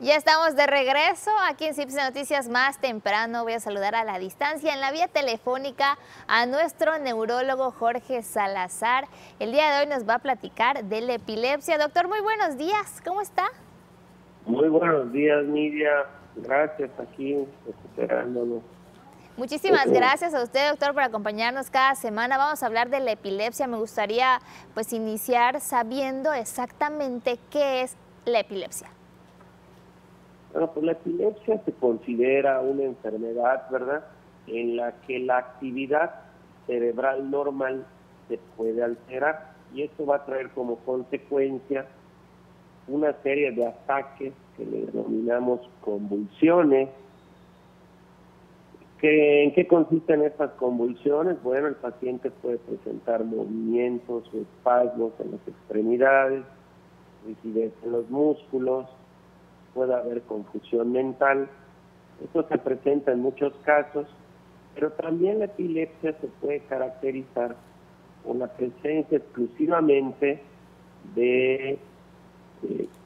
Ya estamos de regreso aquí en CIPSE Noticias más temprano. Voy a saludar a la distancia en la vía telefónica a nuestro neurólogo Jorge Salazar. El día de hoy nos va a platicar de la epilepsia. Doctor, muy buenos días. ¿Cómo está? Muy buenos días, Nidia. Gracias, aquí recuperándonos. Muchísimas gracias a usted, doctor, por acompañarnos cada semana. Vamos a hablar de la epilepsia. Me gustaría pues iniciar sabiendo exactamente qué es la epilepsia. Bueno, pues la epilepsia se considera una enfermedad, ¿verdad?, en la que la actividad cerebral normal se puede alterar, y esto va a traer como consecuencia una serie de ataques que le denominamos convulsiones. ¿En qué consisten estas convulsiones? Bueno, el paciente puede presentar movimientos o espasmos en las extremidades, rigidez en los músculos, puede haber confusión mental. Esto se presenta en muchos casos, pero también la epilepsia se puede caracterizar por la presencia exclusivamente de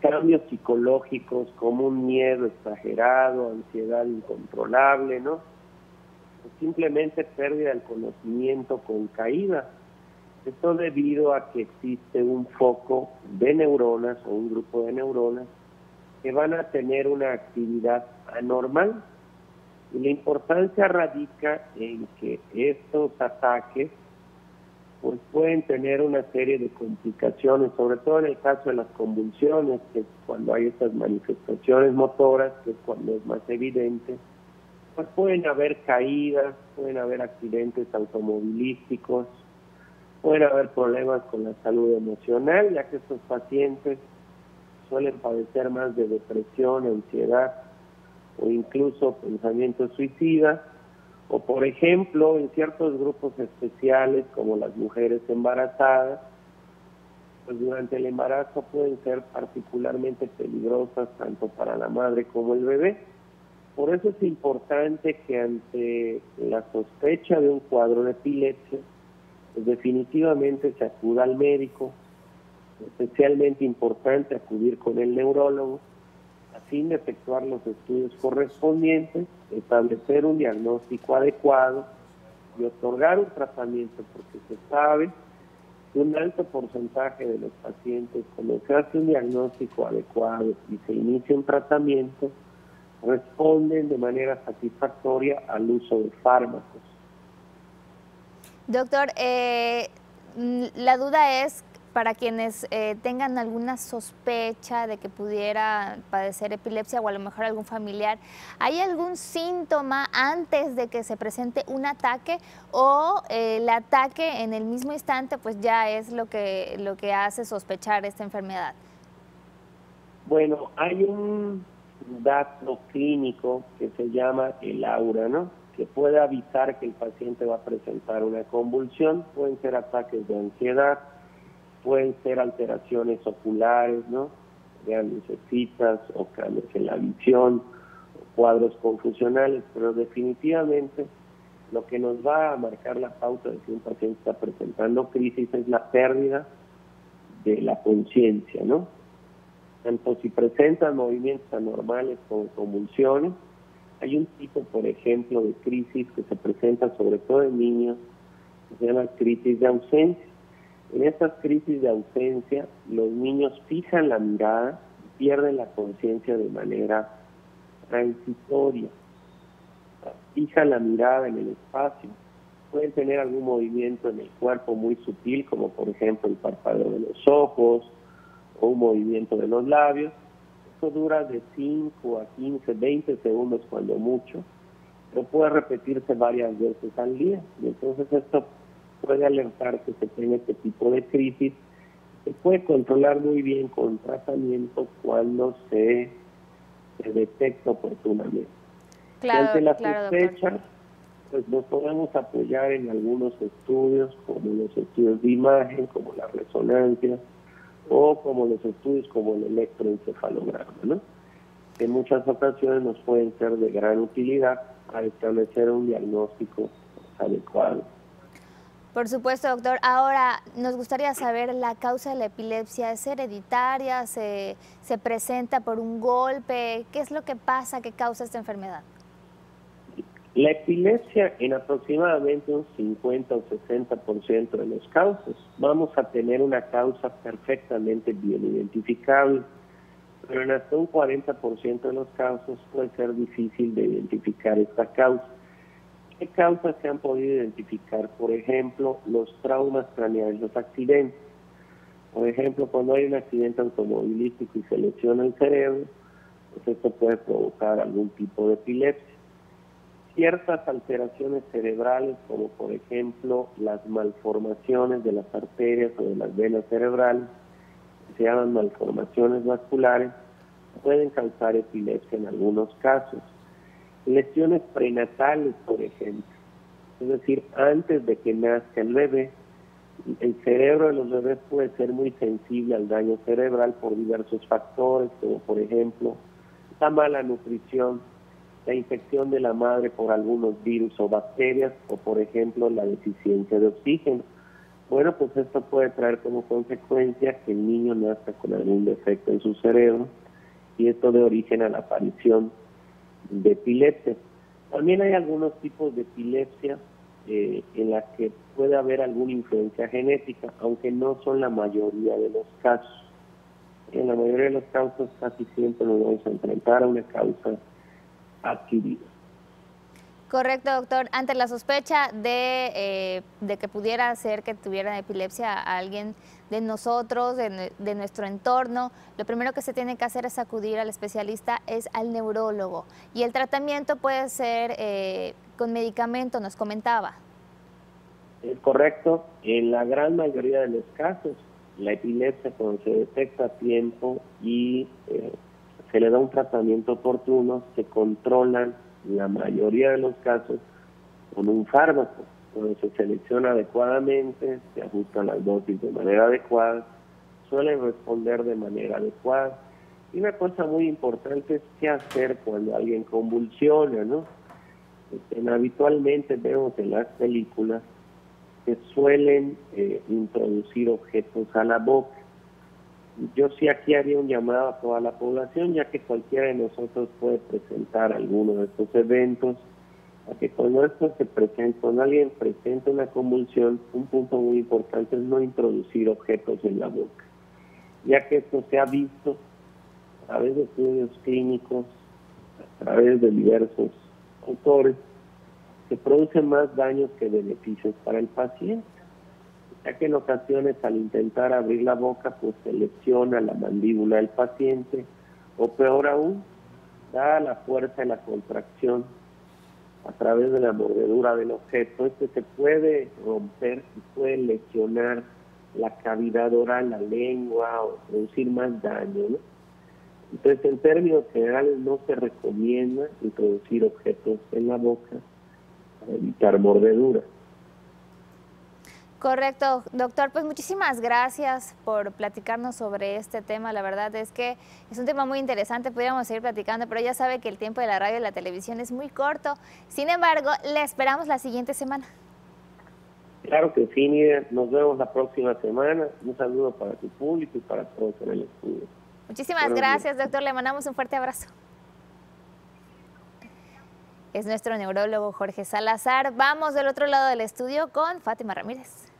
cambios psicológicos como un miedo exagerado, ansiedad incontrolable, ¿no? O simplemente pérdida del conocimiento con caída. Esto debido a que existe un foco de neuronas o un grupo de neuronas que van a tener una actividad anormal. Y la importancia radica en que estos ataques pues pueden tener una serie de complicaciones, sobre todo en el caso de las convulsiones, que es cuando hay estas manifestaciones motoras, que es cuando es más evidente. Pues pueden haber caídas, pueden haber accidentes automovilísticos, pueden haber problemas con la salud emocional, ya que estos pacientes suelen padecer más de depresión, ansiedad o incluso pensamientos suicidas, o por ejemplo en ciertos grupos especiales como las mujeres embarazadas, pues durante el embarazo pueden ser particularmente peligrosas tanto para la madre como el bebé. Por eso es importante que ante la sospecha de un cuadro de epilepsia, pues definitivamente se acuda al médico. Especialmente importante acudir con el neurólogo a fin de efectuar los estudios correspondientes, establecer un diagnóstico adecuado y otorgar un tratamiento, porque se sabe que un alto porcentaje de los pacientes, cuando se hace un diagnóstico adecuado y se inicia un tratamiento, responden de manera satisfactoria al uso de fármacos. Doctor, la duda es para quienes tengan alguna sospecha de que pudiera padecer epilepsia o a lo mejor algún familiar, ¿hay algún síntoma antes de que se presente un ataque o el ataque en el mismo instante pues ya es lo que hace sospechar esta enfermedad? Bueno, hay un dato clínico que se llama el aura, ¿no?, que puede avisar que el paciente va a presentar una convulsión. Pueden ser ataques de ansiedad, pueden ser alteraciones oculares, ¿no?, vean lucecitas o cambios en la visión, o cuadros confusionales, pero definitivamente lo que nos va a marcar la pauta de que un paciente está presentando crisis es la pérdida de la conciencia, ¿no? Tanto si presentan movimientos anormales como convulsiones. Hay un tipo, por ejemplo, de crisis que se presenta sobre todo en niños, que se llama crisis de ausencia. En estas crisis de ausencia, los niños fijan la mirada y pierden la conciencia de manera transitoria. Fijan la mirada en el espacio, pueden tener algún movimiento en el cuerpo muy sutil, como por ejemplo el parpadeo de los ojos o un movimiento de los labios. Esto dura de 5 a 15, 20 segundos cuando mucho, pero puede repetirse varias veces al día. Y entonces esto puede alertar que se tiene este tipo de crisis. Se puede controlar muy bien con tratamiento cuando se detecta oportunamente. Claro, Ante la claro, sospecha, doctor. pues nos podemos apoyar en algunos estudios, como los estudios de imagen, como la resonancia, o como los estudios como el electroencefalograma, ¿no?, que en muchas ocasiones nos pueden ser de gran utilidad para establecer un diagnóstico adecuado. Por supuesto, doctor. Ahora, nos gustaría saber la causa de la epilepsia. ¿Es hereditaria? ¿Se presenta por un golpe? ¿Qué es lo que pasa que causa esta enfermedad? La epilepsia, en aproximadamente un 50 o 60% de los casos, vamos a tener una causa perfectamente bien identificable, pero en hasta un 40% de los casos puede ser difícil de identificar esta causa. ¿Qué causas se han podido identificar? Por ejemplo, los traumas craneales, los accidentes. Por ejemplo, cuando hay un accidente automovilístico y se lesiona el cerebro, pues esto puede provocar algún tipo de epilepsia. Ciertas alteraciones cerebrales, como por ejemplo las malformaciones de las arterias o de las venas cerebrales, que se llaman malformaciones vasculares, pueden causar epilepsia en algunos casos. Lesiones prenatales, por ejemplo, es decir, antes de que nazca el bebé, el cerebro de los bebés puede ser muy sensible al daño cerebral por diversos factores, como por ejemplo la mala nutrición, la infección de la madre por algunos virus o bacterias, o por ejemplo la deficiencia de oxígeno. Bueno, pues esto puede traer como consecuencia que el niño nazca con algún defecto en su cerebro y esto dé origen a la aparición de epilepsia. También hay algunos tipos de epilepsia en las que puede haber alguna influencia genética, aunque no son la mayoría de los casos. En la mayoría de los casos casi siempre nos vamos a enfrentar a una causa adquirida. Correcto, doctor. Ante la sospecha de que pudiera ser que tuviera epilepsia a alguien de nosotros, de nuestro entorno, lo primero que se tiene que hacer es acudir al especialista, es al neurólogo. Y el tratamiento puede ser con medicamento, nos comentaba. Es correcto. En la gran mayoría de los casos, la epilepsia, cuando se detecta a tiempo y se le da un tratamiento oportuno, se controlan la mayoría de los casos con un fármaco. Cuando se selecciona adecuadamente, se ajustan las dosis de manera adecuada, suelen responder de manera adecuada. Y una cosa muy importante es qué hacer cuando alguien convulsiona, ¿no? Habitualmente vemos en las películas que suelen introducir objetos a la boca. Yo sí aquí haría un llamado a toda la población, ya que cualquiera de nosotros puede presentar alguno de estos eventos, a que cuando esto se presenta, cuando alguien presenta una convulsión, un punto muy importante es no introducir objetos en la boca, ya que esto se ha visto a través de estudios clínicos, a través de diversos autores, que producen más daños que beneficios para el paciente, ya que en ocasiones al intentar abrir la boca pues se lesiona la mandíbula del paciente, o peor aún, da la fuerza y la contracción a través de la mordedura del objeto. Se puede romper y puede lesionar la cavidad oral, la lengua, o producir más daño, ¿no? Entonces, en términos generales, no se recomienda introducir objetos en la boca para evitar mordeduras. Correcto, doctor. Pues muchísimas gracias por platicarnos sobre este tema. La verdad es que es un tema muy interesante, podríamos seguir platicando, pero ya sabe que el tiempo de la radio y la televisión es muy corto. Sin embargo, le esperamos la siguiente semana. Claro que sí, Nidia. Nos vemos la próxima semana. Un saludo para tu público y para todos en el estudio. Muchísimas gracias, doctor. Le mandamos un fuerte abrazo. Es nuestro neurólogo Jorge Salazar. Vamos del otro lado del estudio con Fátima Ramírez.